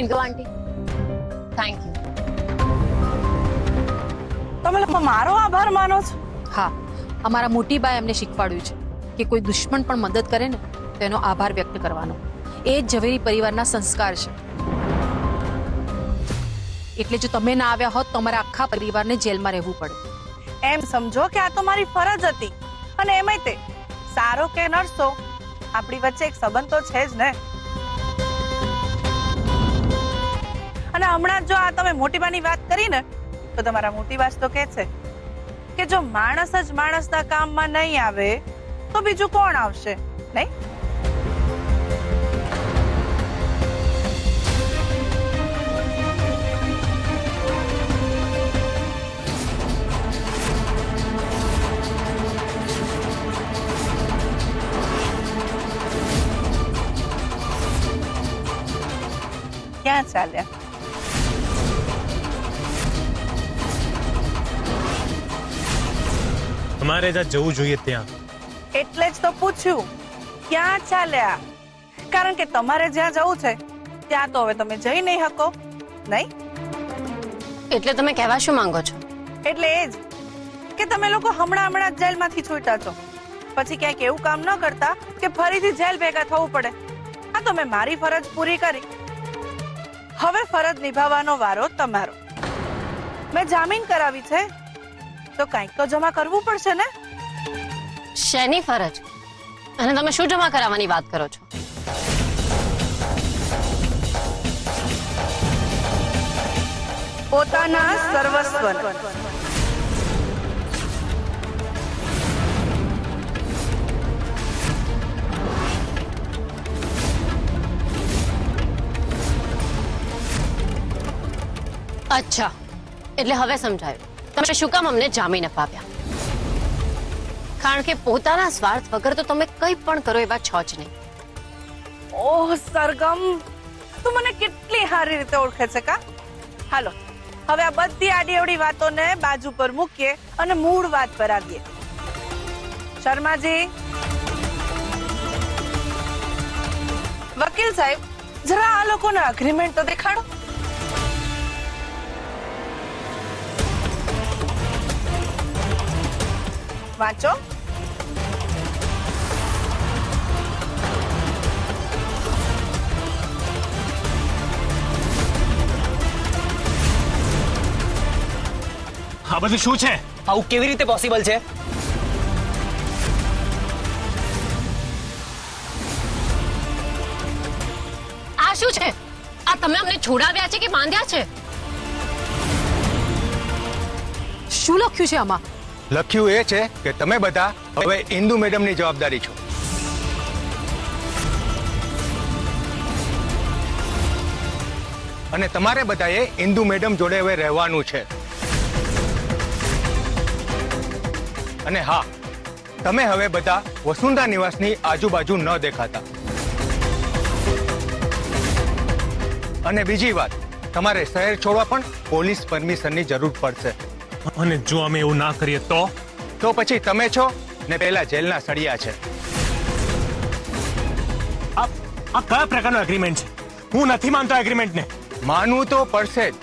Indu aunty, thank you. તમે લોકો મારો આભાર માનો છો? હા, અમારા મોટી બાએ અમને શીખવાડ્યું છે કે કોઈ દુશ્મન પણ મદદ કરે ને તેનો આભાર વ્યક્ત કરવાનો. એ જ ઝવેરી પરિવારના સંસ્કાર છે. એટલે જો તમે ના આવ્યા હોત તો અમારા આખા પરિવારને જેલમાં રહેવું પડે. એમ સમજો કે આ તો મારી ફરજ હતી. અને એમાંય તે સારો કે નરસો, આપણી વચ્ચે એક સંબંધ તો છે જ ને. અને હમણાં જો આ તમે મોટીબાની વાત કરી ને, તો તમારા મોટીબા તો કહે છે કે જો માણસ જ માણસના કામમાં નહીં આવે તો બીજું કોણ આવશે, નહીં? ક્યાં ચાલ્યા? તમારે જ્યાં જવું જોઈએ ત્યાં. એટલે જ તો પૂછ્યું, ક્યાં ચાલ્યા? કારણ કે તમારે જ્યાં જવું છે ત્યાં તો હવે તમે જઈ નહીં શકો, નહીં? એટલે તમે કહેવા શું માંગો છો? એટલે એ જ કે તમે લોકો હમણાં જ જેલમાંથી છૂટ્યા છો, પછી ક્યાંક એવું કામ ન કરતા કે ફરીથી જેલ ભેગા થવું પડે. આ તો મેં મારી ફરજ પૂરી કરી, હવે ફરજ નિભાવવાનો વારો તમારો. મેં જામીન કરાવી છે તો કંઈક તો જમા કરવું પડશે ને? શેની ફરજ? અને તમે શું જમા કરાવવાની વાત કરો છો? પોતાના સર્વસ્વનો. અચ્છા, એટલે હવે સમજાયું તમે શું કામ અમને જામીન અપાવ્યા. કારણ કે પોતાના સ્વાર્થ વગર તો તમે કંઈ પણ કરો એવા છો જ નહીં. ઓહ સરગમ, તું મને કેટલી સારી રીતે ઓળખે છે કા? હાલો, હવે આ બધી આડી અવડી વાતોને બાજુ પર મૂકીએ અને મૂળ વાત પર આવીએ. શર્માજી, વકીલ સાહેબ, જરા આ લોકોના અગ્રીમેન્ટ તો દેખાડો. વાંચો. આ બધું શું છે? આવું કેવી રીતે પોસિબલ છે? આ શું છે? આ તમે અમને છોડાવ્યા છે કે બાંધ્યા છે? શું લખ્યું છે આમાં? લખ્યું એ છે કે તમે બધા હવે ઇન્દુ મેડમની જવાબદારી છો. અને તમારે બધાએ ઇન્દુ મેડમ જોડે હવે રહેવાનું છે. અને હા, તમે હવે બધા વસુંધરા નિવાસની આજુબાજુ ન દેખાતા. અને બીજી વાત, તમારે શહેર છોડવા પણ પોલીસ પરમિશનની જરૂર પડશે. અને જો અમે એવું ના કરીએ તો? તો પછી તમે છો ને પેલા જેલના સળિયા છે. આ કયા પ્રકારનો એગ્રીમેન્ટ છે? હું નથી માનતો એગ્રીમેન્ટને. માનવું તો પડશે જ,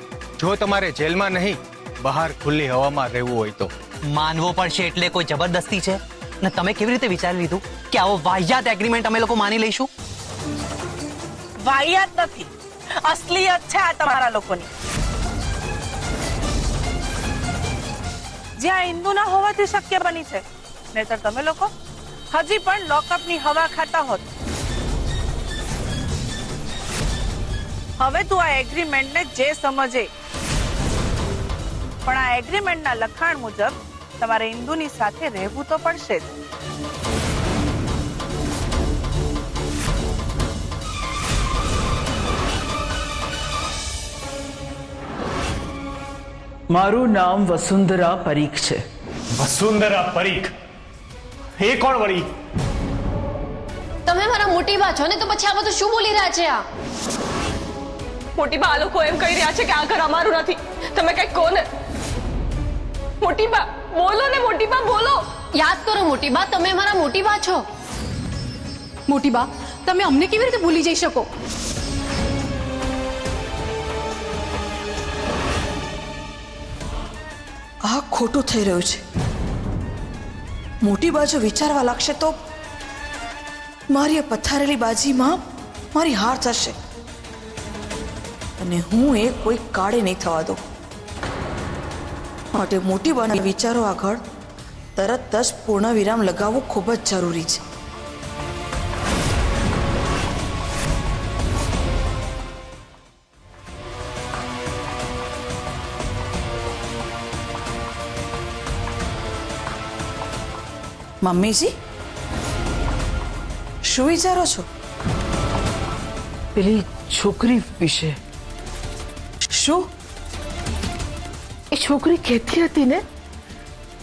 જો તમારે જેલમાં નહીં બહાર ખુલ્લી હવામાં રહેવું હોય તો. માનવો પડશે એટલે કોઈ જબરદસ્તી છે? ને તમે કેવી રીતે વિચારી લીધું કે આવો વાહિયાત એગ્રીમેન્ટ અમે લોકો માની લઈશું? વાહિયાત નથી, અસલિયત છે આ તમારા લોકોની. જ્યાં ઇન્દુ ના હોવાથી શક્ય બની છે, નહીતર તમે લોકો હજી પણ લોકઅપની હવા ખાતા હોત. હવે તું આ એગ્રીમેન્ટને જે સમજે, પણ આ એગ્રીમેન્ટના લખાણ મુજબ તમારે ઇન્દુની સાથે રહેવું તો પડશે જ. મારું નામ વસુંધરા પરીખ છે. વસુંધરા પરીખ? એ કોણ વળી? તમે મારા મોટી બા છો ને, તો પછી આ બધું શું બોલી રહ્યા છે? આ મોટી બા, આ લોકો એમ કહી રહ્યા છે કે આ ઘર અમારું નથી. તમે કઈક કહો ને. મોટી બા બોલો ને, મોટી બા બોલો. યાદ કરો મોટી બા, તમે મારા મોટી બા છો. મોટી બા, તમે અમને કેવી રીતે ભૂલી જઈ શકો? આ ખોટું થઈ રહ્યું છે. મોટી બાજુ વિચારવા લાગશે તો મારી આ પથારેલી બાજીમાં મારી હાર થશે અને હું એ કોઈ કાળે નહીં થવા દઉં. માટે મોટી બાના વિચારો આગળ તરત જ પૂર્ણ વિરામ લગાવવું ખૂબ જ જરૂરી છે. મમ્મીજી, શું વિચારો છો? પેલી છોકરી વિશે. શું? એ છોકરી કહેતી હતી ને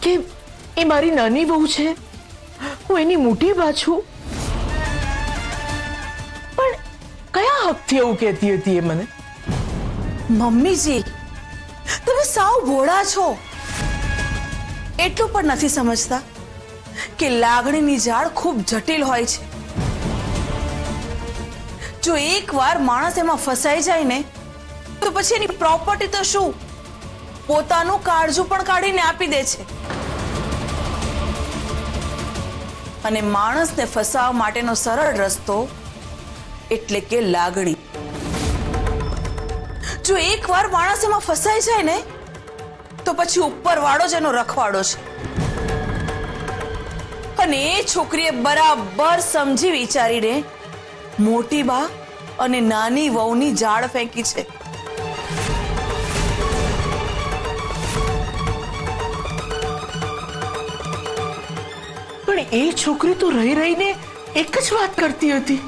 કે એ મારી નાની બહુ છે, હું એની મોટી બા છું. પણ કયા હકથી એવું કહેતી હતી એ મને? મમ્મીજી, તમે સાવ ભોળા છો. એટલું પણ નથી સમજતા કે લાગણીની ઝાડ ખૂબ જટિલ હોય છે. જો એકવાર માણસ એમાં ફસાઈ જાય ને તો પછી એની પ્રોપર્ટી તો શું, પોતાનું કાળજું પણ કાઢીને આપી દે છે. અને માણસને ફસાવવા માટેનો સરળ રસ્તો એટલે કે લાગણી. જો એકવાર માણસ એમાં ફસાઈ જાય ને તો પછી ઉપરવાળો જ એનો રખવાડો છે. અને એ છોકરીએ બરાબર સમજી વિચારીને મોટી બા અને નાની વહુની ઝાડ ફેંકી છે. પણ એ છોકરી તો રહી રહીને એક જ વાત કરતી હતી,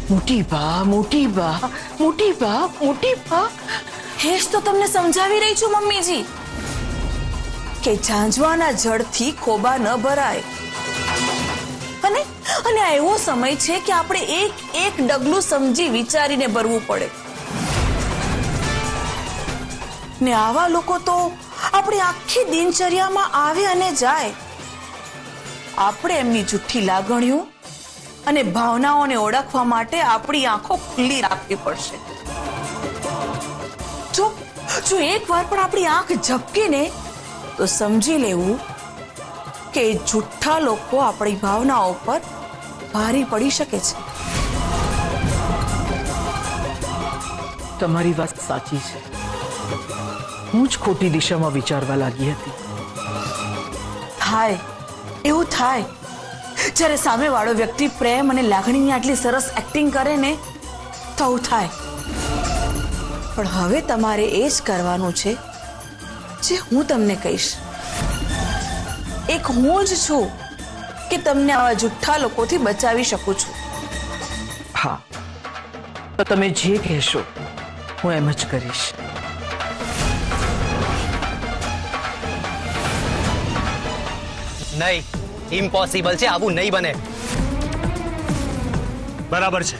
મોટી બા, મોટી બા, મોટી બા, મોટી બા. હેજ તો તમને સમજાવી રહી છું મમ્મીજી કે ઝાંઝવાના જળથી ખોબા ન ભરાય. અને અને આ એવો સમય છે કે આપણે એક એક ડગલું સમજી વિચારીને ભરવું પડે. ને આવા લોકો તો આપણી આખી દિનચર્યામાં આવે અને જાય. આપણે એમની જુઠ્ઠી લાગણીઓ અને ભાવનાઓને ઓળખવા માટે આપણી આંખો ખુલ્લી રાખવી પડશે. જો એકવાર પણ આપણી આંખ ઝબકે ને તો સમજી લેવું કે જુઠ્ઠા લોકો આપણી ભાવનાઓ પર ભારી પડી શકે છે. તમારી વાત સાચી છે. હું જ ખોટી દિશામાં વિચારવા લાગી હતી. થાય એવું થાય જ્યારે સામેવાળો વ્યક્તિ પ્રેમ અને લાગણીની આટલી સરસ એક્ટિંગ કરે ને તો થાય. પણ હવે તમારે એ જ કરવાનું છે જે હું તમને કહીશ. એક હું જ છું કે તમને આવા જુઠ્ઠા લોકોથી બચાવી શકું છું. હા, તો તમે જે કહેશો હું એમ જ કરીશ. નહીં, ઇમ્પોસિબલ છે, આવું નહીં બને. બરાબર છે.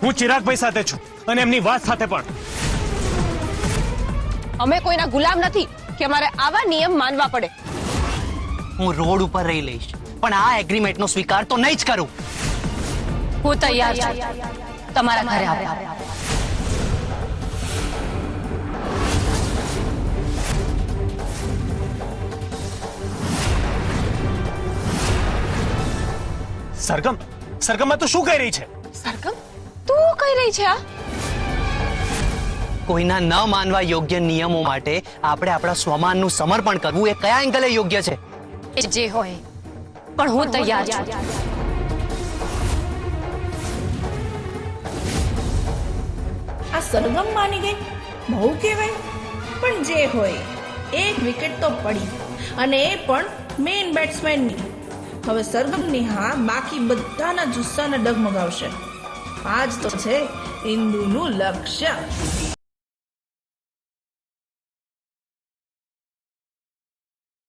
હું ચિરાગભાઈ સાથે છું અને એમની વાત સાથે પણ. અમે કોઈના ગુલામ નથી કે અમારે આવા નિયમ માનવા પડે. હું રોડ ઉપર રહી લઈશ, પણ આ એગ્રીમેન્ટનો સ્વીકાર તો નહીં જ કરું. હું તૈયાર છું તમારા ઘરે આવવા. સરગમ, સરગમ, તું શું કહી રહી છે? સરગમ, તું કઈ રહી છે? આ કોઈના ન માનવા યોગ્ય નિયમો માટે આપણે આપણા સ્વમાનનું સમર્પણ કરવું એ કયા એંગલે યોગ્ય છે? એ જે હોય, પણ હું તૈયાર છું. આ સરગમ માની ગઈ, બહુ કહેવાય. પણ જે હોય, એક વિકેટ તો પડી, અને એ પણ મેઇન બેટ્સમેનની. હવે સરગમની હા બાકી બધાના જુસ્સાને ડગમગાવશે. આજ તો છે ઇન્દુનું લક્ષ્ય.